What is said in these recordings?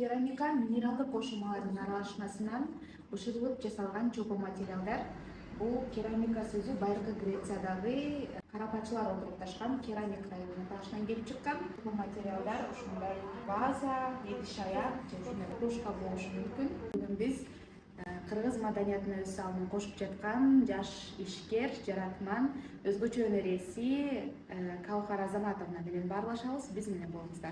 Керамика минералдык кошулмалардын аралашмасынан бышырылып жасалган чокуу материалдар. Бул керамика сөзү байыркы Грециядагы карапачылар отурупташкан керамик районунун башынан келип чыккан. Бул материалдар ушундай ваза, идиш аяк же кружка болушу мүмкүн. Бүгүн биз кыргыз маданиятына өз салымын кошуп жаткан жаш ишкер, жаратман, өзгөчө өнөр ээси Каухар Азаматовна менен баарлашабыз. Биз менен болуңуздар.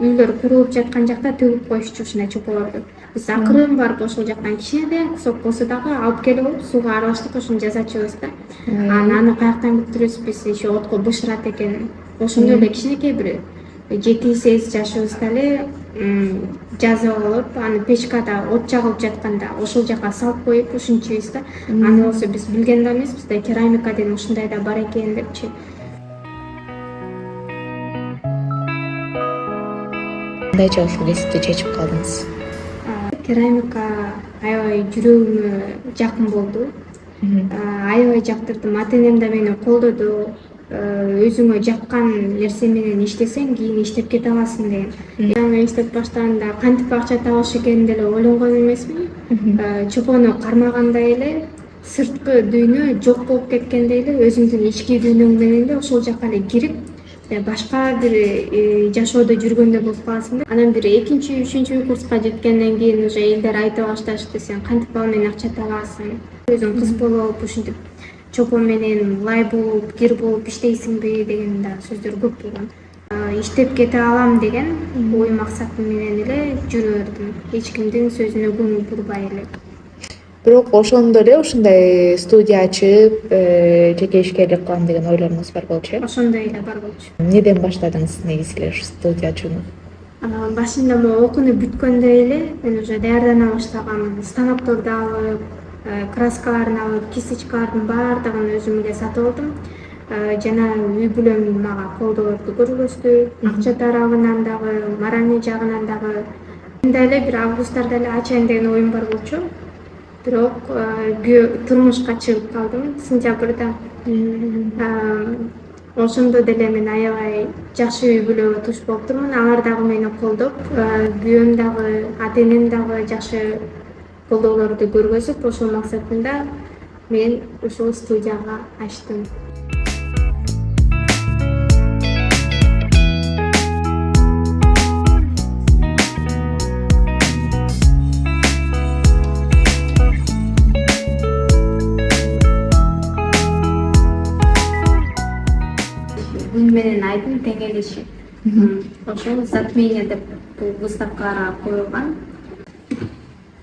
Үйлөр курулуп жаткан жакта төгүп коюшчу ушундай чоколорду. Биз акырын барып ошол жактан кичинекей кусок болсо дагы алып келип алып сууга аралаштырып ошону жасачубыз да. Анан аны каяктан бүтүрөбүз, биз еще отко бышырат экен. Ошондой эле кичинекей бир 7-8 жашыбызда эле жазып алып, аны печкада от жагылып жатканда ошол жака салып коюп ушинчибиз да. Аны болсо биз билген да эмеспиз да, керамика деген ушундай да бар экен депчи. Кандайча ушул кесипти чечип калдыңыз? Керамика аябай жүрөгүмө жакын болду. Аябай жактырдым. Ата-энем да мени колдоду. Өзүңө жаккан нерсе менен иштесең, кийин иштеп кете аласың деген. Жаңы иштеп баштаганда кантип акча табыш экенин деле ойлонгон эмесмин. Чопону кармагандай эле сырткы дүйнө жок болуп кеткендей эле өзүңдүн ички дүйнөң менен эле ошол жака эле кирип башка бир жашоодо жүргөндөй болуп каласың да. Анан бир 2-3 курска жеткенден кийин уже элдер айта башташты, сен кантип ал менен акча табасың, өзүң кыз болуп ушинтип чопон менен лай болуп, кир болуп иштейсиңби деген да сөздөр көп болгон. Иштеп кете алам деген ой максатым менен эле жүрө бердим, эч кимдин сөзүнө көңүл бурбай эле. Бирок ошондо эле ушундай студия ачып, жеке ишкерлик кылам деген ойлоруңуз бар болчу э? Ошондой эле бар болчу. Эмнеден баштадыңыз негизи эле ушу студия ачууну? Башында могу окууну бүткөндөй эле мен уже даярдана баштагам. Станокторду алып, краскаларын алып, кисточкалардын баардыгын өзүм эле сатып алдым. Жана үй бүлөм мага колдоолорду көрсөттү. Акча тарабынан дагы, мараний жагынан дагы. Мында эле бир августарда эле ачайын деген оюм бар болчу. Бирок турмушка чыгып калдым сентябрда. Ошондо деле мен аябай жакшы үй бүлөгө туш болуптурмун. Алар дагы мени колдоп, күйөөм дагы, ата-энем дагы жакшы колдоолорду көргөзүп, ошол максатында мен ушул студияга ачтым. Күн менен айдын теңелиши. Ошол затмение деп бул выставкаларга коюлган.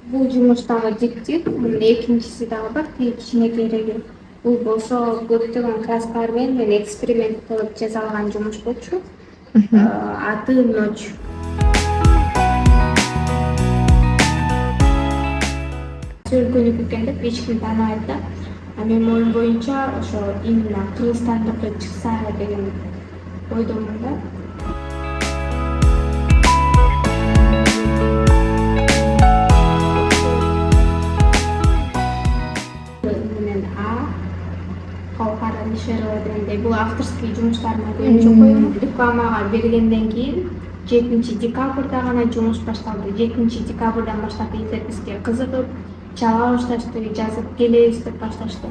Бул жумуш дагы диптик, мунун экинчиси дагы бар, кичинекейиреги. Бул болсо көптөгөн краскалар менен мен эксперимент кылып жасалган жумуш болчу. Аты ночь. Өлкөнү бүккөн деп эч ким тааныбайт да. Менин оюм боюнча ошо именно Кыргызстандыкы чыкса деген ойдомун да. Менен Каухар Алишерова дегендей бул авторский жумуштарына боюнча коюм. Рекламага бергенден кийин 7 декабрда гана жумуш башталды. 7 декабрдан баштап элдер бизге кызыгып, чала башташты, жазып келебиз деп башташты.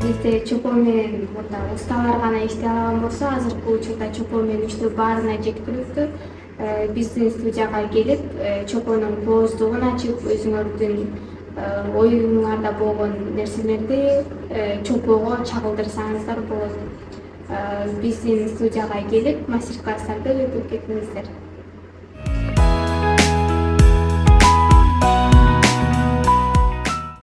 Бизде чопон менен мында усталар гана иштей алган болсо, азыркы учурда чопон менен иштөө баарына жеткиликтүү. Биздин студияга келип, чопондун кооздугун ачып, өзүңөрдүн оюңарда болгон нерселерди чопого чагылдырсаңыздар болот. Биздин студияга келип, мастер-класстарды өтүп кетиңиздер.